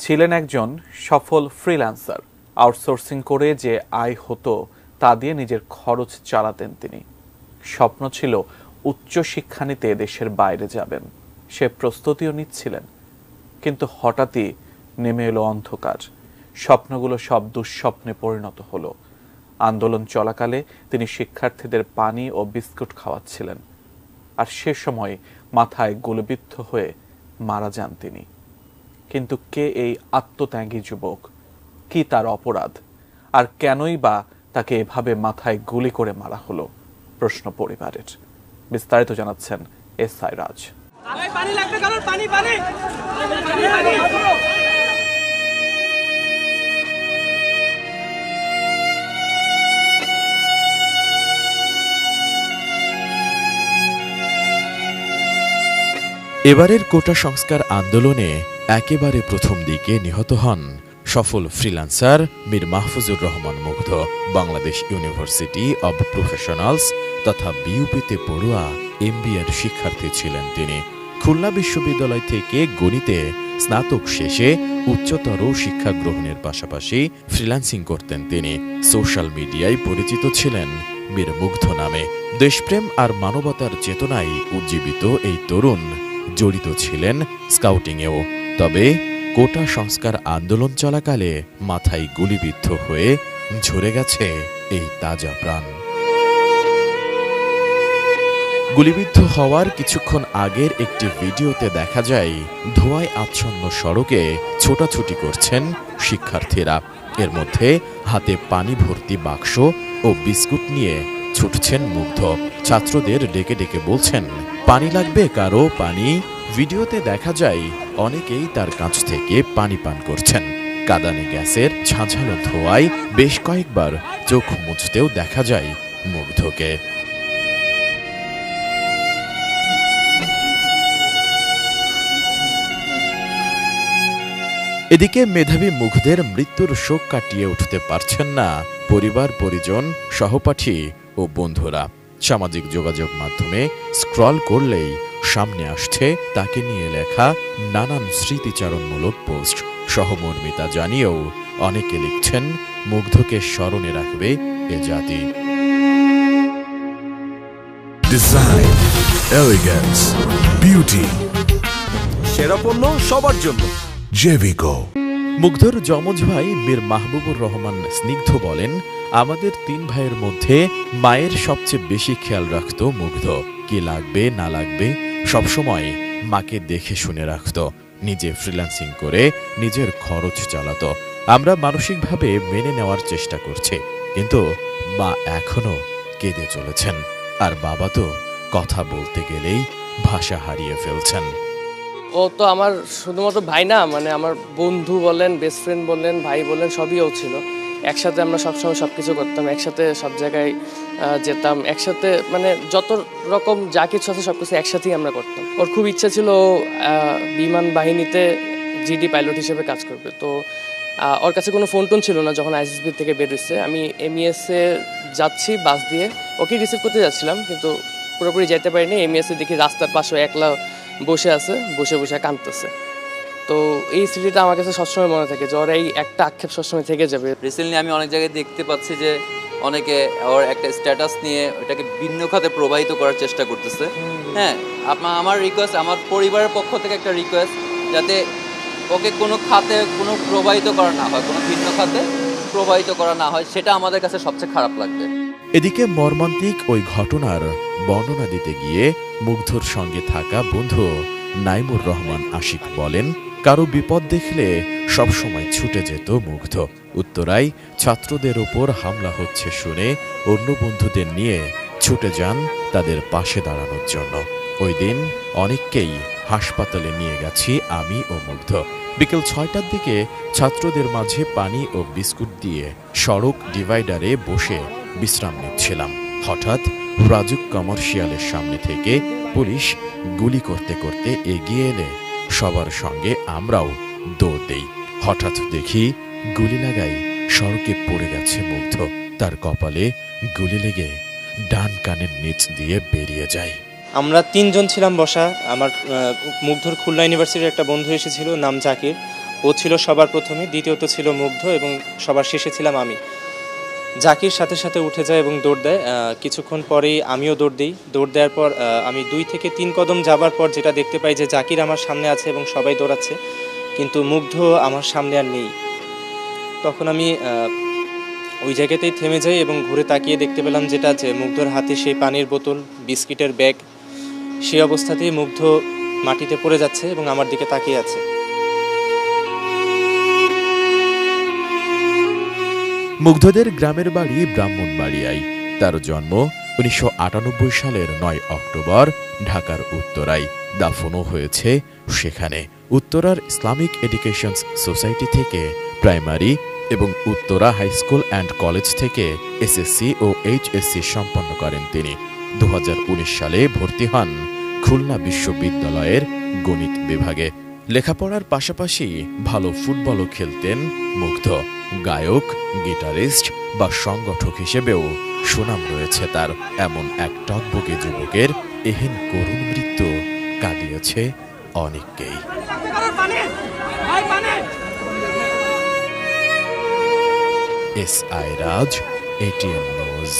ছিলেন একজন সফল ফ্রিল্যান্সার। আউটসোর্সিং করে যে আয় হতো তা দিয়ে নিজের খরচ চালাতেন তিনি। স্বপ্ন ছিল উচ্চ শিক্ষা নিতে দেশের বাইরে যাবেন, সে প্রস্তুতিও নিচ্ছিলেন। কিন্তু হঠাৎই নেমে এলো অন্ধকার। স্বপ্নগুলো সব দুঃস্বপ্নে পরিণত হলো। আন্দোলন চলাকালে তিনি শিক্ষার্থীদের পানি ও বিস্কুট খাওয়াচ্ছিলেন, আর সে সময় মাথায় গুলিবিদ্ধ হয়ে মারা যান তিনি। কিন্তু কে এই আত্মত্যাগী যুবক, কি তার অপরাধ, আর কেনই বা তাকে এভাবে মাথায় গুলি করে মারা হলো? প্রশ্ন পরিবারের। বিস্তারিত জানাচ্ছেন এসআই রাজ। এবারের কোটা সংস্কার আন্দোলনে একেবারে প্রথম দিকে নিহত হন সফল ফ্রিল্যান্সার মীর মাহফুজুর রহমান মুগ্ধ। বাংলাদেশ ইউনিভার্সিটি অব প্রফেশনালস তথা বিইউপিতে পড়ুয়া এমবিএর শিক্ষার্থী ছিলেন তিনি। খুলনা বিশ্ববিদ্যালয় থেকে গণিতে স্নাতক শেষে উচ্চতর শিক্ষা গ্রহণের পাশাপাশি ফ্রিল্যান্সিং করতেন তিনি। সোশ্যাল মিডিয়ায় পরিচিত ছিলেন মীর মুগ্ধ নামে। দেশপ্রেম আর মানবতার চেতনায় উজ্জীবিত এই তরুণ জড়িত ছিলেন স্কাউটিংয়েও। তবে কোটা সংস্কার আন্দোলন চলাকালে মাথায় গুলিবিদ্ধ হয়ে ঝরে গেছে এই তাজা প্রাণ। গুলিবিদ্ধ হওয়ার কিছুক্ষণ আগের একটি ভিডিওতে দেখা যায় ধোঁয়ায় আচ্ছন্ন সড়কে ছোটাছুটি করছেন শিক্ষার্থীরা। এর মধ্যে হাতে পানি ভর্তি বাক্স ও বিস্কুট নিয়ে ছুটছেন মুগ্ধ। ছাত্রদের ডেকে ডেকে বলছেন, পানি লাগবে কারো, পানি। ভিডিওতে দেখা যায় অনেকেই তার কাছ থেকে পানি পান করছেন। কাঁদানে গ্যাসের ঝাঁঝালো ধোঁয়ায় বেশ কয়েকবার চোখ মুছতেও দেখা যায় মুগ্ধকে। এদিকে মেধাবী মুগ্ধের মৃত্যুর শোক কাটিয়ে উঠতে পারছেন না পরিবার, পরিজন, সহপাঠী ও বন্ধুরা। সামাজিক যোগাযোগ মাধ্যমে স্ক্রল করলেই সামনে আসছে তাকে নিয়ে লেখা নানান স্মৃতিচারণমূলক পোস্ট। সহমর্মিতা জানিয়েও অনেকে লিখছেন, মুগ্ধকে স্মরণে রাখবে এ জাতি। ডিজাইন, এলিগেন্স, বিউটি, সেরা পণ্য সবার জন্য জেভিকো। মুগ্ধর যমজ ভাই মীর মাহবুবুর রহমান স্নিগ্ধ বলেন, আমাদের 3 ভাইয়ের মধ্যে মায়ের সবচেয়ে বেশি খেয়াল রাখত মুগ্ধ। কি লাগবে না লাগবে সবসময় মাকে দেখে শুনে রাখত। নিজে ফ্রিল্যান্সিং করে নিজের খরচ চালাত। আমরা মানসিকভাবে মেনে নেওয়ার চেষ্টা করছি, কিন্তু মা এখনো কেঁদে চলেছেন। আর বাবা তো কথা বলতে গেলেই ভাষা হারিয়ে ফেলছেন। ও তো আমার শুধুমাত্র ভাই না, মানে আমার বন্ধু বলেন, বেস্ট ফ্রেন্ড বলেন, ভাই বলেন, সবই ও ছিল। একসাথে আমরা সবসময় সব কিছু করতাম, একসাথে সব জায়গায় যেতাম, একসাথে মানে যত রকম যা কিছু আছে সব কিছু একসাথেই আমরা করতাম। ওর খুব ইচ্ছা ছিল বিমান বাহিনীতে জিডি পাইলট হিসেবে কাজ করবে। তো ওর কাছে কোনো ফোন টোন ছিল না যখন আইএসএসবি থেকে বের হয়েছে। আমি এমইএসে যাচ্ছি বাস দিয়ে, ওকে রিসিভ করতে যাচ্ছিলাম, কিন্তু পুরোপুরি যেতে পারিনি। এমইএসে দেখি রাস্তার পাশে একলা বসে আছে, বসে বসে কাঁদতেছে। তো এই স্মৃতিটা আমার কাছে সবসময় মনে থাকে, যে ওর এই একটা আক্ষেপ সবসময় থেকে যাবে। রিসেন্টলি আমি অনেক জায়গায় দেখতে পাচ্ছি যে অনেকে ওর একটা স্ট্যাটাস নিয়ে ওটাকে ভিন্ন খাতে প্রবাহিত করার চেষ্টা করতেছে। হ্যাঁ, আমার রিকোয়েস্ট, আমার পরিবারের পক্ষ থেকে একটা রিকোয়েস্ট, যাতে ওকে কোনো খাতে কোনো প্রবাহিত করা না হয়, কোনো ভিন্ন খাতে প্রবাহিত করা না হয়, সেটা আমাদের কাছে সবচেয়ে খারাপ লাগবে। এদিকে মর্মান্তিক ওই ঘটনার বর্ণনা দিতে গিয়ে মুগ্ধর সঙ্গে থাকা বন্ধু নাইমুর রহমান আশিক বলেন, কারো বিপদ দেখলে সবসময় ছুটে যেত মুগ্ধ। উত্তরায় ছাত্রদের ওপর হামলা হচ্ছে শুনে অন্য বন্ধুদের নিয়ে ছুটে যান তাদের পাশে দাঁড়ানোর জন্য। ওই দিন অনেককেই হাসপাতালে নিয়ে গেছি আমি ও মুগ্ধ। বিকেল 6টার দিকে ছাত্রদের মাঝে পানি ও বিস্কুট দিয়ে সড়ক ডিভাইডারে বসে বিশ্রাম নিচ্ছিলাম। হঠাৎ রাজুক কমার্শিয়ালের সামনে থেকে পুলিশ গুলি করতে করতে এগিয়ে এলে সবার সঙ্গে আমরাও দৌড় দেই। হঠাৎ দেখি গুলি লাগাই সড়কে পড়ে গেছে মুগ্ধ। তার কপালে গুলি লেগে ডান কানের নিচ দিয়ে বেরিয়ে যায়। আমরা 3 জন ছিলাম বসা। আমার মুগ্ধর খুলনা ইউনিভার্সিটির একটা বন্ধু এসেছিল, নাম জাকির। ও ছিল সবার প্রথমে, দ্বিতীয়ত ছিল মুগ্ধ এবং সবার শেষে ছিলাম আমি। জাকির সাথে সাথে উঠে যায় এবং দৌড় দেয়। কিছুক্ষণ পরেই আমিও দৌড় দিই। দৌড় দেওয়ার পর আমি 2 থেকে 3 কদম যাবার পর যেটা দেখতে পাই যে জাকির আমার সামনে আছে এবং সবাই দৌড়াচ্ছে, কিন্তু মুগ্ধ আমার সামনে আর নেই। তখন আমি ওই জায়গাতেই থেমে যাই এবং ঘুরে তাকিয়ে দেখতে পেলাম যেটা যে মুগ্ধর হাতে সেই পানির বোতল, বিস্কিটের ব্যাগ, সেই অবস্থাতেই মুগ্ধ মাটিতে পড়ে যাচ্ছে এবং আমার দিকে তাকিয়ে আছে। মুগ্ধদের গ্রামের বাড়ি ব্রাহ্মণবাড়িয়ায়। তার জন্ম 1998 সালের 9 অক্টোবর ঢাকার উত্তরায়। দাফনও হয়েছে সেখানে। উত্তরার ইসলামিক এডুকেশন সোসাইটি থেকে প্রাইমারি এবং Uttara high school and college থেকে এসএসসি ও এইচএসসি সম্পন্ন করেন তিনি। 2019 সালে ভর্তি হন খুলনা বিশ্ববিদ্যালয়ের গণিত বিভাগে। লেখাপড়ার পাশাপাশি ভালো ফুটবলও খেলতেন মুগ্ধ। গায়ক, গিটারিস্ট বা সংগঠক হিসেবেও সুনাম রয়েছে তার। এমন এক টকবকে যুবকের এহেন করুণ মৃত্যু কাঁদিয়েছে অনেককেই। S I Raj, ATN news.